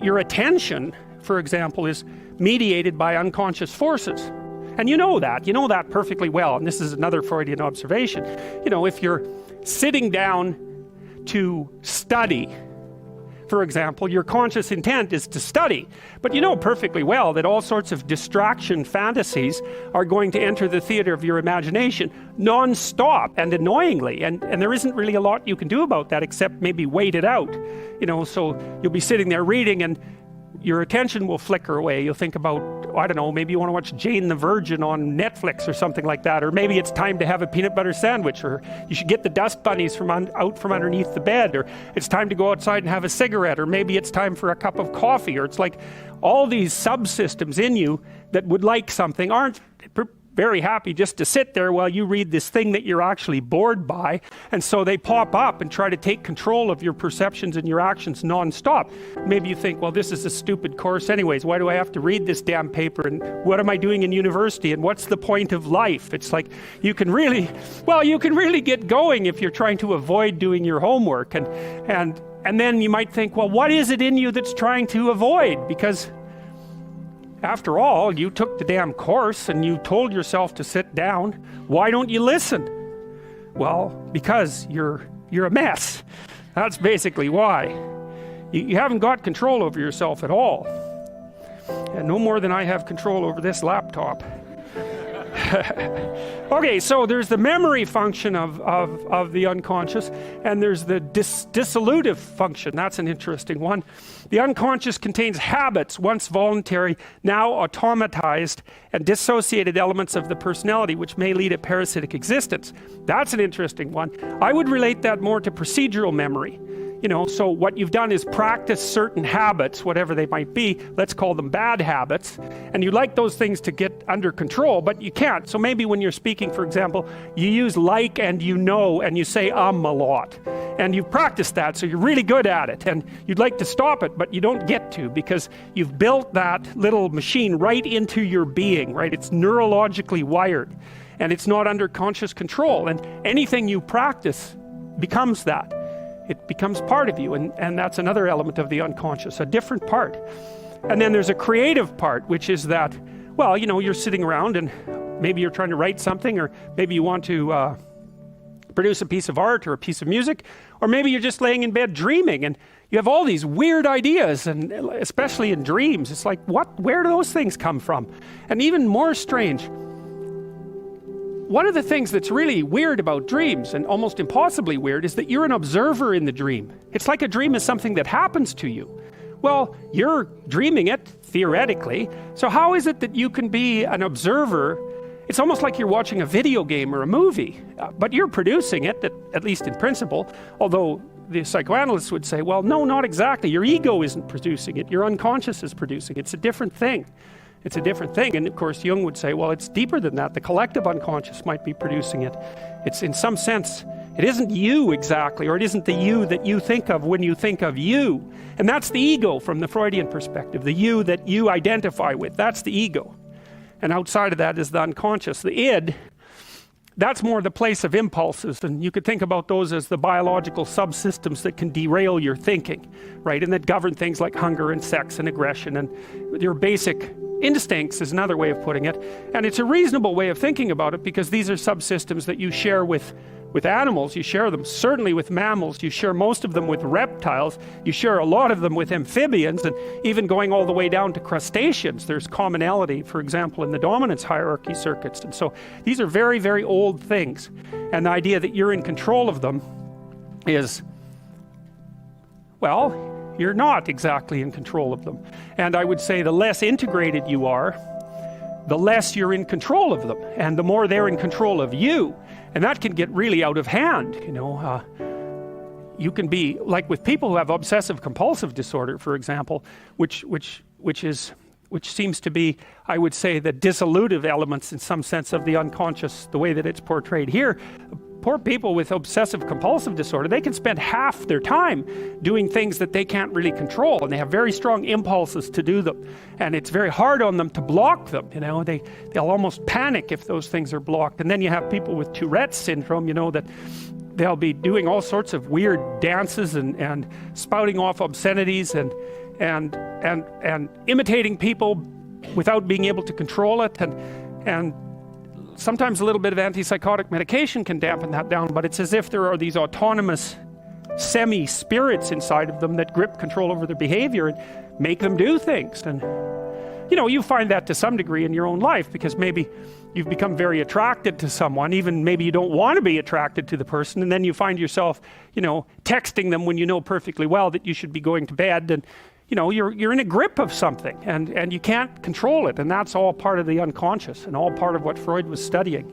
your attention, for example, is mediated by unconscious forces. And you know that perfectly well. And this is another Freudian observation. You know, if you're sitting down to study, for example, your conscious intent is to study, but you know perfectly well that all sorts of distraction fantasies are going to enter the theater of your imagination non-stop and annoyingly, and there isn't really a lot you can do about that except maybe wait it out. You know, so you'll be sitting there reading and your attention will flicker away. You'll think about, I don't know, maybe you want to watch Jane the Virgin on Netflix or something like that, or maybe it's time to have a peanut butter sandwich, or you should get the dust bunnies out from underneath the bed, or it's time to go outside and have a cigarette, or maybe it's time for a cup of coffee, or it's like all these subsystems in you that would like something aren't very happy just to sit there while you read this thing that you're actually bored by, and so they pop up and try to take control of your perceptions and your actions non-stop. Maybe you think, well, this is a stupid course anyways, why do I have to read this damn paper, and what am I doing in university, and what's the point of life? It's like you can really get going if you're trying to avoid doing your homework, and then you might think, well, what is it in you that's trying to avoid? Because after all, you took the damn course and you told yourself to sit down. Why don't you listen? Well, because you're a mess. That's basically why. You haven't got control over yourself at all. And no more than I have control over this laptop. Okay, so there's the memory function of the unconscious, and there's the dissolutive function. That's an interesting one. The unconscious contains habits, once voluntary, now automatized, and dissociated elements of the personality, which may lead a parasitic existence. That's an interesting one. I would relate that more to procedural memory. You know, so what you've done is practice certain habits, whatever they might be. Let's call them bad habits. And you like those things to get under control, but you can't. So maybe when you're speaking, for example, you use like and you know, and you say a lot. And you've practiced that, so you're really good at it. And you'd like to stop it, but you don't get to, because you've built that little machine right into your being, right? It's neurologically wired, and it's not under conscious control. And anything you practice becomes that. It becomes part of you, and that's another element of the unconscious, a different part. And then there's a creative part, which is that, well, you know, you're sitting around and maybe you're trying to write something, or maybe you want to produce a piece of art or a piece of music, or maybe you're just laying in bed dreaming and you have all these weird ideas, and especially in dreams, it's like, where do those things come from? And even more strange, one of the things that's really weird about dreams, and almost impossibly weird, is that you're an observer in the dream. It's like a dream is something that happens to you. Well, you're dreaming it, theoretically, so how is it that you can be an observer? It's almost like you're watching a video game or a movie, but you're producing it, at least in principle, although the psychoanalysts would say, well, no, not exactly. Your ego isn't producing it, your unconscious is producing it. It's a different thing. It's a different thing. And of course, Jung would say, well, it's deeper than that. The collective unconscious might be producing it. It's, in some sense, it isn't you exactly, or it isn't the you that you think of when you think of you. And that's the ego from the Freudian perspective, the you that you identify with. That's the ego. And outside of that is the unconscious. The id, that's more the place of impulses, and you could think about those as the biological subsystems that can derail your thinking, right? And that govern things like hunger and sex and aggression and your basic instincts is another way of putting it. And it's a reasonable way of thinking about it, because these are subsystems that you share with animals. You share them certainly with mammals. You share most of them with reptiles. You share a lot of them with amphibians, and even going all the way down to crustaceans. There's commonality, for example, in the dominance hierarchy circuits. And so these are very, very old things. And the idea that you're in control of them is, well, you're not exactly in control of them. And I would say the less integrated you are, the less you're in control of them, and the more they're in control of you. And that can get really out of hand, you know. You can be, like with people who have obsessive compulsive disorder, for example, which seems to be, I would say, the dissolutive elements in some sense of the unconscious, the way that it's portrayed here. Poor people with obsessive compulsive disorder, they can spend half their time doing things that they can't really control, and they have very strong impulses to do them, and it's very hard on them to block them. You know, they'll almost panic if those things are blocked. And then you have people with Tourette's syndrome, you know, that they'll be doing all sorts of weird dances and spouting off obscenities, and and imitating people without being able to control it, and sometimes a little bit of antipsychotic medication can dampen that down, but it's as if there are these autonomous semi-spirits inside of them that grip control over their behavior and make them do things. And you know, you find that to some degree in your own life, because maybe you've become very attracted to someone, even maybe you don't want to be attracted to the person, and then you find yourself, you know, texting them when you know perfectly well that you should be going to bed, and you know, you're in a grip of something, and you can't control it, and that's all part of the unconscious and all part of what Freud was studying.